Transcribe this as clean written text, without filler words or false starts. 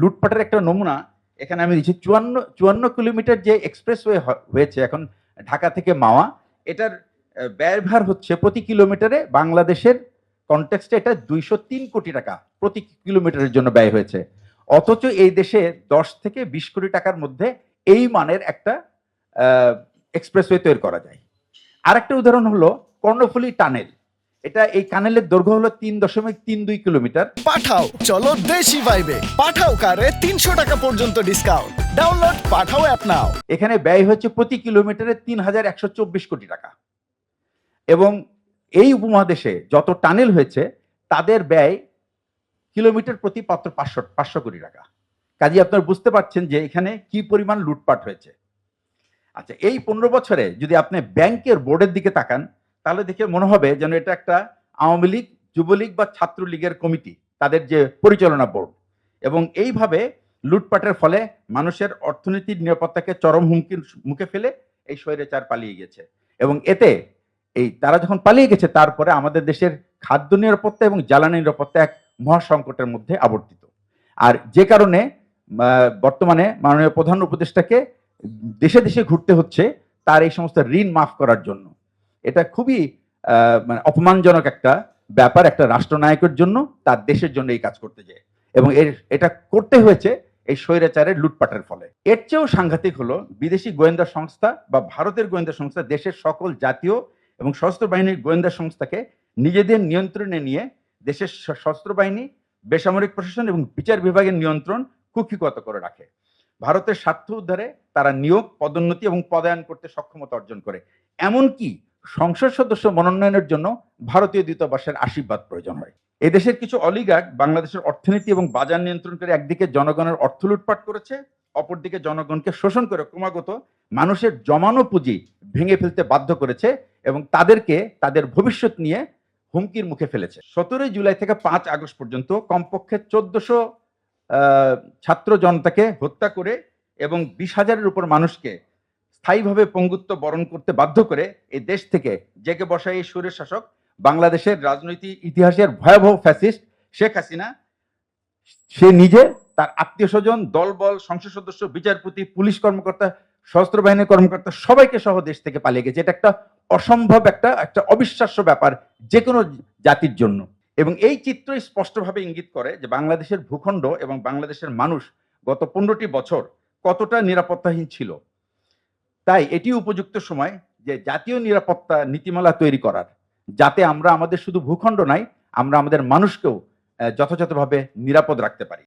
লুটপাটের একটা নমুনা এখানে আমি দিচ্ছি। 54 কিলোমিটার যে এক্সপ্রেসওয়ে হয়েছে এখন ঢাকা থেকে মাওয়া, এটার ব্যয়ভার হচ্ছে প্রতি কিলোমিটারে বাংলাদেশের কনটেক্সটে এটা 203 কোটি টাকা প্রতি কিলোমিটারের জন্য ব্যয় হয়েছে। অথচ এই দেশে 10 থেকে 20 কোটি টাকার মধ্যে এই মানের একটা এক্সপ্রেসওয়ে তৈরি করা যায়। আরেকটা উদাহরণ হলো কর্ণফুলী টানেল। এটা এই কানেলের দৈর্ঘ্য হলো 3.32 কিলোমিটার। পাঠাও চলো দেশি ভাইবে, পাঠাও কারে 300 টাকা পর্যন্ত ডিসকাউন্ট। ডাউনলোড পাঠাও অ্যাপ নাও। এখানে ব্যয় হচ্ছে প্রতি কিলোমিটারে 3124 কোটি টাকা। এবং এই উপমহাদেশে যত টানেল হয়েছে তাদের ব্যয় কিলোমিটার প্রতি মাত্র 500 কোটি টাকা। কাজে আপনারা বুঝতে পারছেন যে এখানে কি পরিমাণ লুটপাট হয়েছে। আচ্ছা, এই 15 বছরে যদি আপনি ব্যাংকের বোর্ডের দিকে তাকান তাহলে দেখে মনে হবে যেন এটা একটা আওয়ামী লীগ, যুবলীগ বা ছাত্রলীগের কমিটি, তাদের যে পরিচালনা বোর্ড। এবং এইভাবে লুটপাটের ফলে মানুষের অর্থনৈতিক নিরাপত্তাকে চরম হুমকির মুখে ফেলে এই স্বৈরাচার পালিয়ে গেছে। এবং এতে তারা যখন পালিয়ে গেছে তারপরে আমাদের দেশের খাদ্য নিরাপত্তা এবং জ্বালানি নিরাপত্তা এক মহাসংকটের মধ্যে আবর্তিত। আর যে কারণে বর্তমানে মাননীয় প্রধান উপদেষ্টাকে দেশে দেশে ঘুরতে হচ্ছে তার এই সমস্ত ঋণ মাফ করার জন্য। এটা খুবই মানে অপমানজনক একটা ব্যাপার একটা রাষ্ট্রনায়কের জন্য, তার দেশের জন্য এই কাজ করতে যায়। এবং এটা করতে হয়েছে এই স্বৈরাচারের লুটপাটের ফলে। এর চেয়েও সাংঘাতিক হলো বিদেশি গোয়েন্দা সংস্থা বা ভারতের গোয়েন্দা সংস্থা দেশের সকল জাতীয় এবং সশস্ত্র বাহিনীর গোয়েন্দা সংস্থাকে নিজেদের নিয়ন্ত্রণে নিয়ে দেশের সশস্ত্র বাহিনী, বেসামরিক প্রশাসন এবং বিচার বিভাগের নিয়ন্ত্রণ কুক্ষিগত করে রাখে। ভারতের স্বার্থ উদ্ধারে তারা নিয়োগ, পদোন্নতি এবং পদায়ন করতে সক্ষমতা অর্জন করে। এমনকি সংসদ সদস্য মনোনয়নের জন্য ভারতীয় দূতাবাসের আশীর্বাদ প্রয়োজন হয়। এদেশের কিছু অলিগার্ক বাংলাদেশের অর্থনীতি এবং বাজার নিয়ন্ত্রণ করে একদিকে জনগণের অর্থ লুটপাট করেছে, অপরদিকে জনগণকে শোষণ করে ক্রমাগত মানুষের জমানো পুঁজি ভেঙে ফেলতে বাধ্য করেছে এবং তাদেরকে তাদের ভবিষ্যৎ নিয়ে হুমকির মুখে ফেলেছে। 17 জুলাই থেকে 5 আগস্ট পর্যন্ত কমপক্ষে 1400 ছাত্র জনতাকে হত্যা করে এবং 20,000-এর উপর মানুষকে স্থায়ীভাবে পঙ্গুত্ব বরণ করতে বাধ্য করে এই দেশ থেকে জেগে বসা এই সুরের শাসক, বাংলাদেশের রাজনৈতিক ইতিহাসের ভয়াবহ ফ্যাসিস্ট শেখ হাসিনা, সে নিজে, তার আত্মীয় স্বজন, দলবল, সংসদ সদস্য, বিচারপতি, পুলিশ কর্মকর্তা, সশস্ত্র বাহিনীর কর্মকর্তা সবাইকে সহ দেশ থেকে পালিয়ে গেছে। এটা একটা অসম্ভব একটা অবিশ্বাস্য ব্যাপার যে কোনো জাতির জন্য। এবং এই চিত্র স্পষ্টভাবে ইঙ্গিত করে যে বাংলাদেশের ভূখণ্ড এবং বাংলাদেশের মানুষ গত 15টি বছর কতটা নিরাপত্তাহীন ছিল। তাই এটি উপযুক্ত সময় যে জাতীয় নিরাপত্তা নীতিমালা তৈরি করার, যাতে আমরা আমাদের শুধু ভূখণ্ড নয়, আমরা আমাদের মানুষকেও যথাযথভাবে নিরাপদ রাখতে পারি।